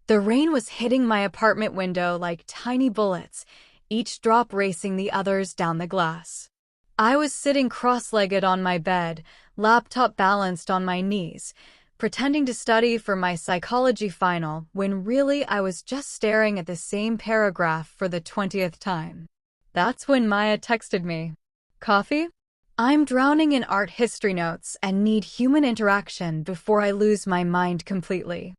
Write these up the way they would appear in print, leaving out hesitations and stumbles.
The rain was hitting my apartment window like tiny bullets, each drop racing the others down the glass. I was sitting cross-legged on my bed, laptop balanced on my knees, pretending to study for my psychology final when really I was just staring at the same paragraph for the 20th time. That's when Maya texted me. Coffee? I'm drowning in art history notes and need human interaction before I lose my mind completely.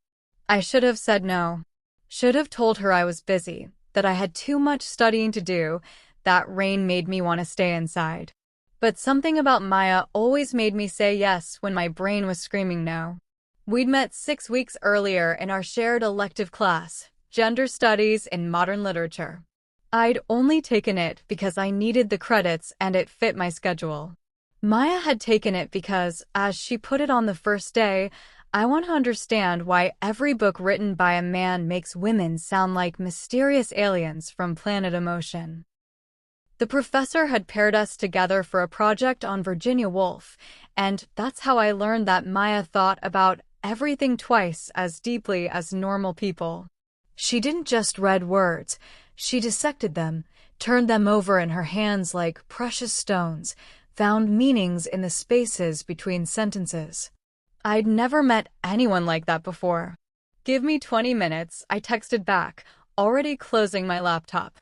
I should have said no. Should have told her I was busy, that I had too much studying to do, that rain made me want to stay inside. But something about Maya always made me say yes when my brain was screaming no. We'd met 6 weeks earlier in our shared elective class, Gender Studies in Modern Literature. I'd only taken it because I needed the credits and it fit my schedule. Maya had taken it because, as she put it on the first day, I want to understand why every book written by a man makes women sound like mysterious aliens from Planet Emotion. The professor had paired us together for a project on Virginia Woolf, and that's how I learned that Maya thought about everything twice as deeply as normal people. She didn't just read words, she dissected them, turned them over in her hands like precious stones, found meanings in the spaces between sentences. I'd never met anyone like that before. Give me 20 minutes, I texted back, already closing my laptop.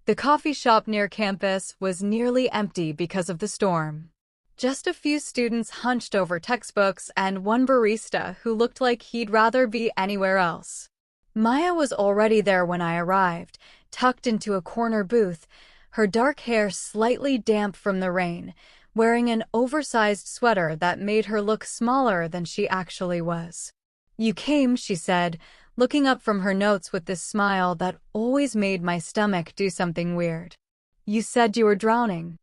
The coffee shop near campus was nearly empty because of the storm. Just a few students hunched over textbooks and one barista who looked like he'd rather be anywhere else. Maya was already there when I arrived, tucked into a corner booth, her dark hair slightly damp from the rain, wearing an oversized sweater that made her look smaller than she actually was. You came, she said, looking up from her notes with this smile that always made my stomach do something weird. You said you were drowning.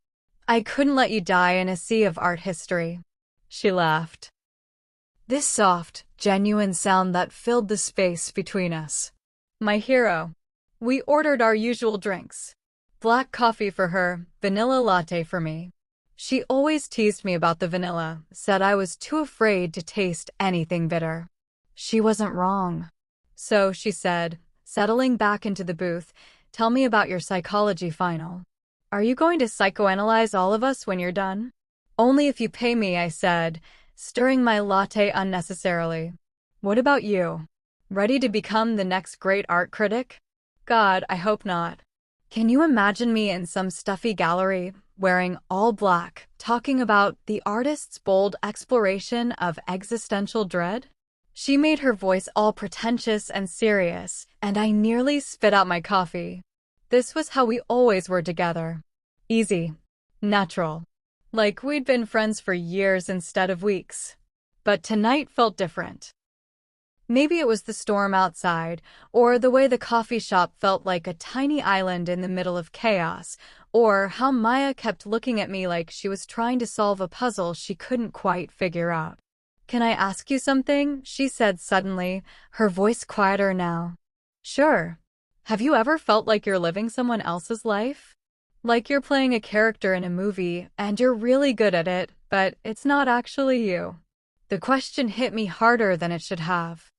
I couldn't let you die in a sea of art history. She laughed. This soft, genuine sound that filled the space between us. My hero. We ordered our usual drinks. Black coffee for her, vanilla latte for me. She always teased me about the vanilla, said I was too afraid to taste anything bitter. She wasn't wrong. So, she said, settling back into the booth, tell me about your psychology final. Are you going to psychoanalyze all of us when you're done? Only if you pay me, I said, stirring my latte unnecessarily. What about you? Ready to become the next great art critic? God, I hope not. Can you imagine me in some stuffy gallery, wearing all black, talking about the artist's bold exploration of existential dread? She made her voice all pretentious and serious, and I nearly spit out my coffee. This was how we always were together. Easy. Natural. Like we'd been friends for years instead of weeks. But tonight felt different. Maybe it was the storm outside, or the way the coffee shop felt like a tiny island in the middle of chaos, or how Maya kept looking at me like she was trying to solve a puzzle she couldn't quite figure out. Can I ask you something? She said suddenly, her voice quieter now. Sure. Have you ever felt like you're living someone else's life? Like you're playing a character in a movie, and you're really good at it, but it's not actually you. The question hit me harder than it should have.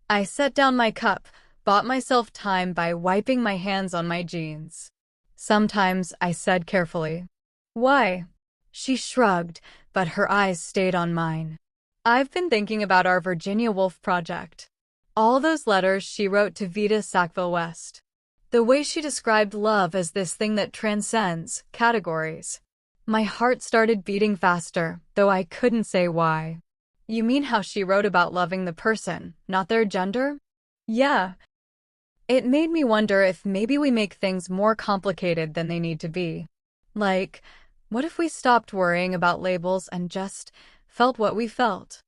I set down my cup, bought myself time by wiping my hands on my jeans. Sometimes, I said carefully. Why? She shrugged, but her eyes stayed on mine. I've been thinking about our Virginia Woolf project. All those letters she wrote to Vita Sackville-West. The way she described love as this thing that transcends categories. My heart started beating faster, though I couldn't say why. You mean how she wrote about loving the person, not their gender? Yeah. It made me wonder if maybe we make things more complicated than they need to be. Like, what if we stopped worrying about labels and just felt what we felt?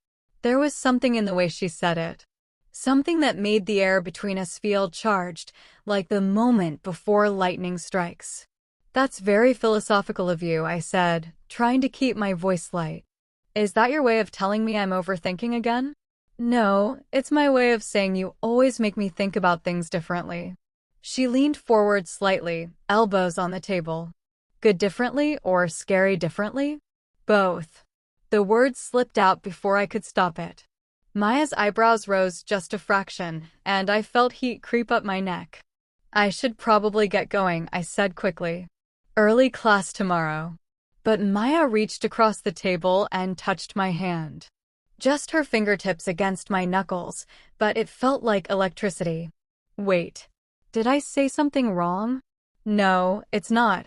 There was something in the way she said it. Something that made the air between us feel charged, like the moment before lightning strikes. That's very philosophical of you, I said, trying to keep my voice light. Is that your way of telling me I'm overthinking again? No, it's my way of saying you always make me think about things differently. She leaned forward slightly, elbows on the table. Good differently or scary differently? Both. The words slipped out before I could stop it. Maya's eyebrows rose just a fraction, and I felt heat creep up my neck. I should probably get going, I said quickly. Early class tomorrow. But Maya reached across the table and touched my hand. Just her fingertips against my knuckles, but it felt like electricity. Wait, did I say something wrong? No, it's not.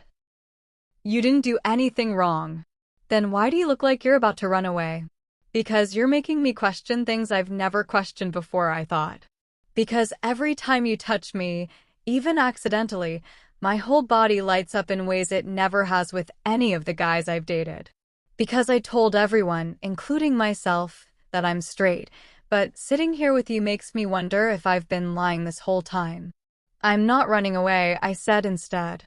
You didn't do anything wrong. Then why do you look like you're about to run away? Because you're making me question things I've never questioned before, I thought. Because every time you touch me, even accidentally, my whole body lights up in ways it never has with any of the guys I've dated. Because I told everyone, including myself, that I'm straight, but sitting here with you makes me wonder if I've been lying this whole time. I'm not running away, I said instead.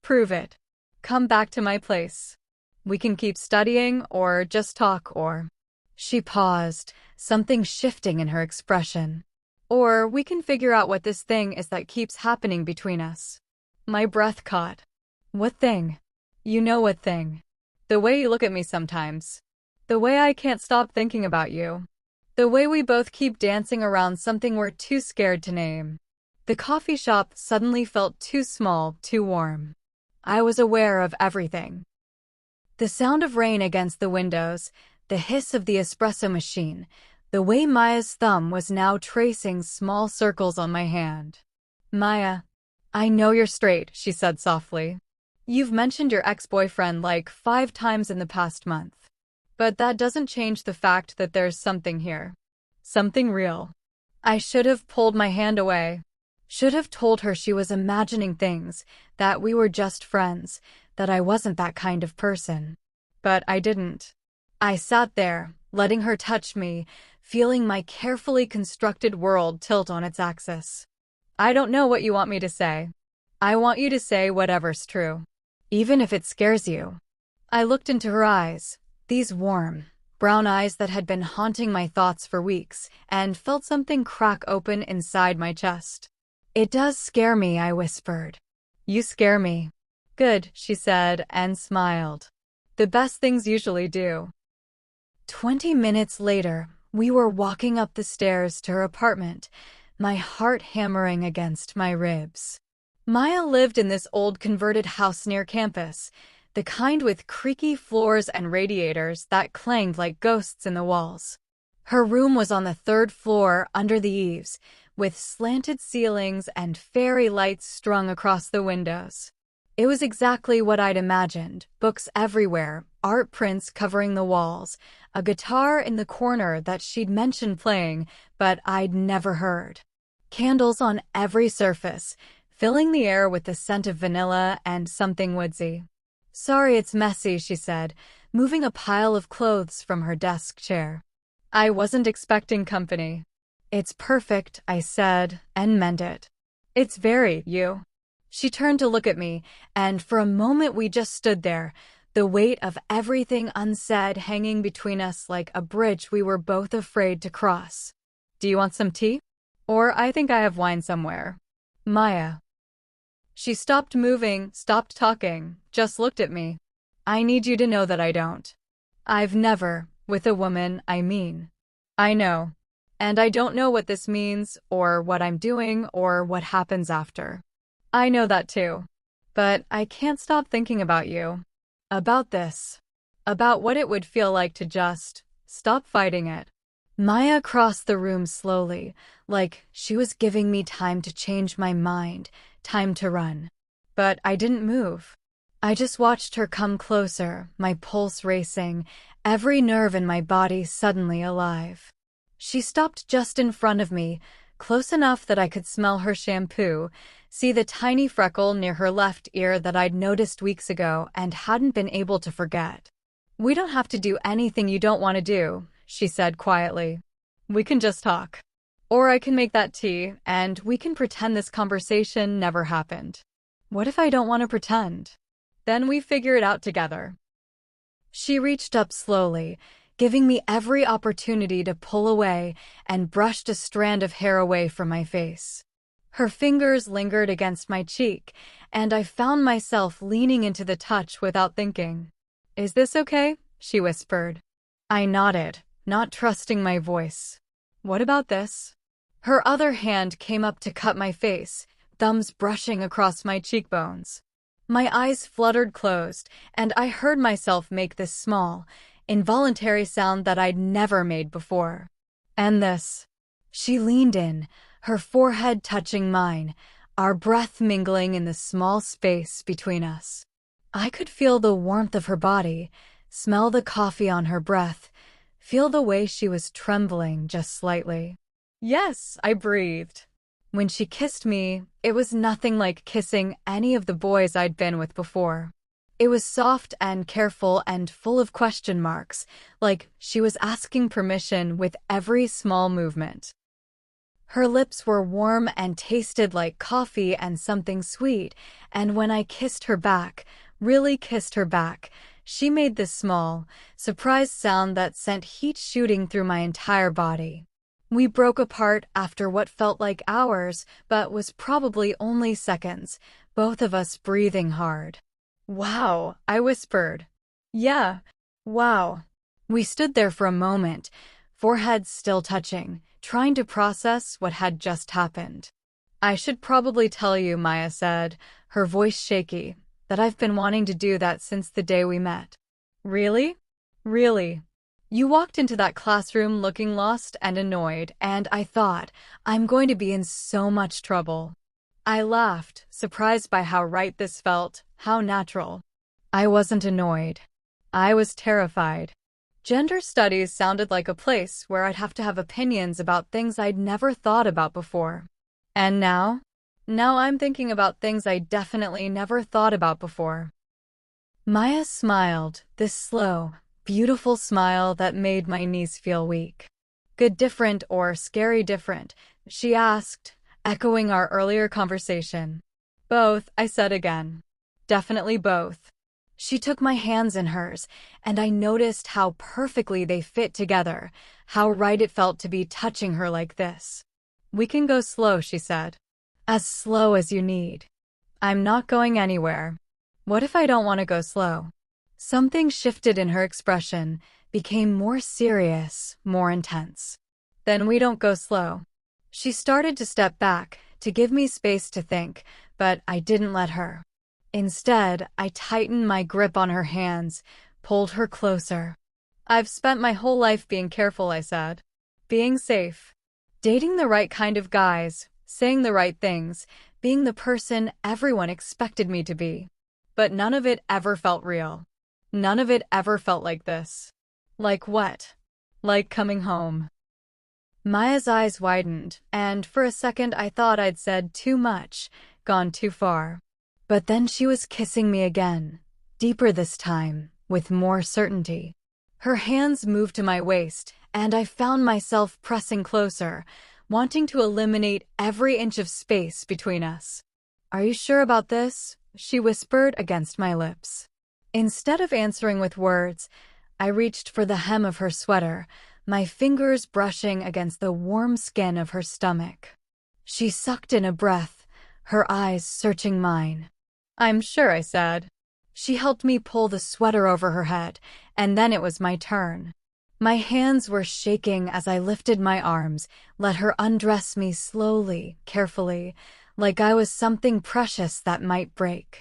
Prove it. Come back to my place. We can keep studying, or just talk, or... She paused, something shifting in her expression. Or we can figure out what this thing is that keeps happening between us. My breath caught. What thing? You know what thing. The way you look at me sometimes. The way I can't stop thinking about you. The way we both keep dancing around something we're too scared to name. The coffee shop suddenly felt too small, too warm. I was aware of everything. The sound of rain against the windows, the hiss of the espresso machine, the way Maya's thumb was now tracing small circles on my hand. Maya, I know you're straight, she said softly. You've mentioned your ex-boyfriend like 5 times in the past month. But that doesn't change the fact that there's something here. Something real. I should have pulled my hand away. Should have told her she was imagining things, that we were just friends, that I wasn't that kind of person. But I didn't. I sat there, letting her touch me, feeling my carefully constructed world tilt on its axis. I don't know what you want me to say. I want you to say whatever's true. Even if it scares you. I looked into her eyes, these warm, brown eyes that had been haunting my thoughts for weeks, and felt something crack open inside my chest. It does scare me, I whispered. You scare me. Good, she said, and smiled. The best things usually do. 20 minutes later, we were walking up the stairs to her apartment, my heart hammering against my ribs. Maya lived in this old converted house near campus, the kind with creaky floors and radiators that clanged like ghosts in the walls. Her room was on the 3rd floor under the eaves, with slanted ceilings and fairy lights strung across the windows. It was exactly what I'd imagined, books everywhere, art prints covering the walls, a guitar in the corner that she'd mentioned playing, but I'd never heard. Candles on every surface, filling the air with the scent of vanilla and something woodsy. Sorry it's messy, she said, moving a pile of clothes from her desk chair. I wasn't expecting company. It's perfect, I said, and meant it. It's very you. She turned to look at me, and for a moment we just stood there, the weight of everything unsaid hanging between us like a bridge we were both afraid to cross. Do you want some tea? Or I think I have wine somewhere. Maya. She stopped moving, stopped talking, just looked at me. I need you to know that I don't. I've never, with a woman, I mean. I know. And I don't know what this means, or what I'm doing, or what happens after. I know that too. But I can't stop thinking about you. About this. About what it would feel like to just stop fighting it. Maya crossed the room slowly, like she was giving me time to change my mind, time to run. But I didn't move. I just watched her come closer, my pulse racing, every nerve in my body suddenly alive. She stopped just in front of me, close enough that I could smell her shampoo, see the tiny freckle near her left ear that I'd noticed weeks ago and hadn't been able to forget. We don't have to do anything you don't want to do, she said quietly. We can just talk. Or I can make that tea, and we can pretend this conversation never happened. What if I don't want to pretend? Then we figure it out together. She reached up slowly, giving me every opportunity to pull away, and brushed a strand of hair away from my face. Her fingers lingered against my cheek, and I found myself leaning into the touch without thinking. Is this okay? She whispered. I nodded, not trusting my voice. What about this? Her other hand came up to cut my face, thumbs brushing across my cheekbones. My eyes fluttered closed, and I heard myself make this small, involuntary sound that I'd never made before. And this. She leaned in, her forehead touching mine, our breath mingling in the small space between us. I could feel the warmth of her body, smell the coffee on her breath, feel the way she was trembling just slightly. Yes, I breathed. When she kissed me, it was nothing like kissing any of the boys I'd been with before. It was soft and careful and full of question marks, like she was asking permission with every small movement. Her lips were warm and tasted like coffee and something sweet, and when I kissed her back, really kissed her back, she made this small, surprised sound that sent heat shooting through my entire body. We broke apart after what felt like hours, but was probably only seconds, both of us breathing hard. Wow, I whispered. Yeah, wow. We stood there for a moment, foreheads still touching, trying to process what had just happened. I should probably tell you, Maya said, her voice shaky, that I've been wanting to do that since the day we met. Really? Really? You walked into that classroom looking lost and annoyed, and I thought, I'm going to be in so much trouble. I laughed, surprised by how right this felt, how natural. I wasn't annoyed. I was terrified. Gender studies sounded like a place where I'd have to have opinions about things I'd never thought about before. And now? Now I'm thinking about things I definitely never thought about before. Maya smiled, this slow, beautiful smile that made my knees feel weak. Good different or scary different? She asked, echoing our earlier conversation. Both, I said again. Definitely both. She took my hands in hers, and I noticed how perfectly they fit together, how right it felt to be touching her like this. We can go slow, she said. As slow as you need. I'm not going anywhere. What if I don't want to go slow? Something shifted in her expression, became more serious, more intense. Then we don't go slow. She started to step back, to give me space to think, but I didn't let her. Instead, I tightened my grip on her hands, pulled her closer. I've spent my whole life being careful, I said. Being safe. Dating the right kind of guys, saying the right things, being the person everyone expected me to be. But none of it ever felt real. None of it ever felt like this. Like what? Like coming home. Maya's eyes widened, and for a second I thought I'd said too much, gone too far. But then she was kissing me again, deeper this time, with more certainty. Her hands moved to my waist, and I found myself pressing closer, wanting to eliminate every inch of space between us. Are you sure about this? She whispered against my lips. Instead of answering with words, I reached for the hem of her sweater, my fingers brushing against the warm skin of her stomach. She sucked in a breath, her eyes searching mine. I'm sure, I said. She helped me pull the sweater over her head, and then it was my turn. My hands were shaking as I lifted my arms, let her undress me slowly, carefully, like I was something precious that might break.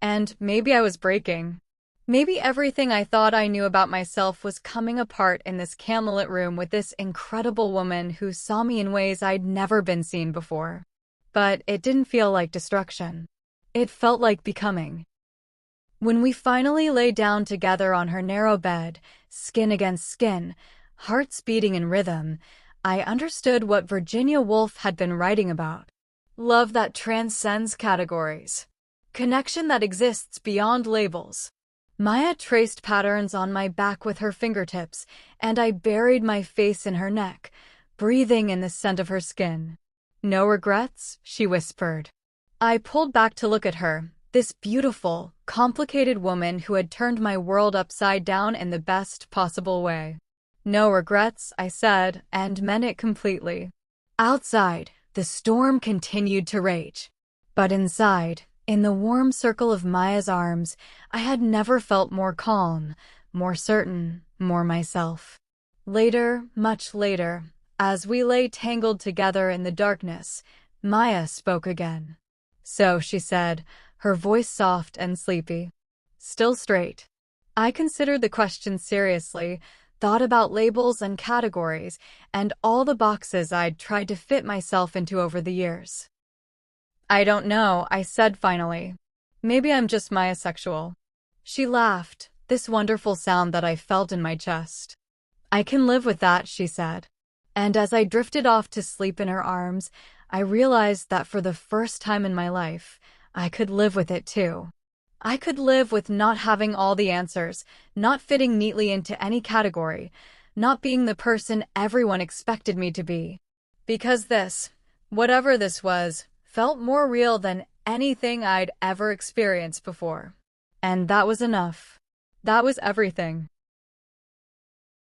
And maybe I was breaking. Maybe everything I thought I knew about myself was coming apart in this candlelit room with this incredible woman who saw me in ways I'd never been seen before. But it didn't feel like destruction. It felt like becoming. When we finally lay down together on her narrow bed, skin against skin, hearts beating in rhythm, I understood what Virginia Woolf had been writing about. Love that transcends categories. Connection that exists beyond labels. Maya traced patterns on my back with her fingertips, and I buried my face in her neck, breathing in the scent of her skin. No regrets, she whispered. I pulled back to look at her, this beautiful, complicated woman who had turned my world upside down in the best possible way. No regrets, I said, and meant it completely. Outside, the storm continued to rage. But inside, in the warm circle of Maya's arms, I had never felt more calm, more certain, more myself. Later, much later, As we lay tangled together in the darkness, Maya spoke again. "So," she said, her voice soft and sleepy. "Still straight?" I considered the question seriously, thought about labels and categories, and all the boxes I'd tried to fit myself into over the years. "I don't know," I said finally. "Maybe I'm just myasexual." She laughed, this wonderful sound that I felt in my chest. "I can live with that," she said. And as I drifted off to sleep in her arms, I realized that for the first time in my life, I could live with it too. I could live with not having all the answers, not fitting neatly into any category, not being the person everyone expected me to be. Because this, whatever this was, felt more real than anything I'd ever experienced before. And that was enough. That was everything.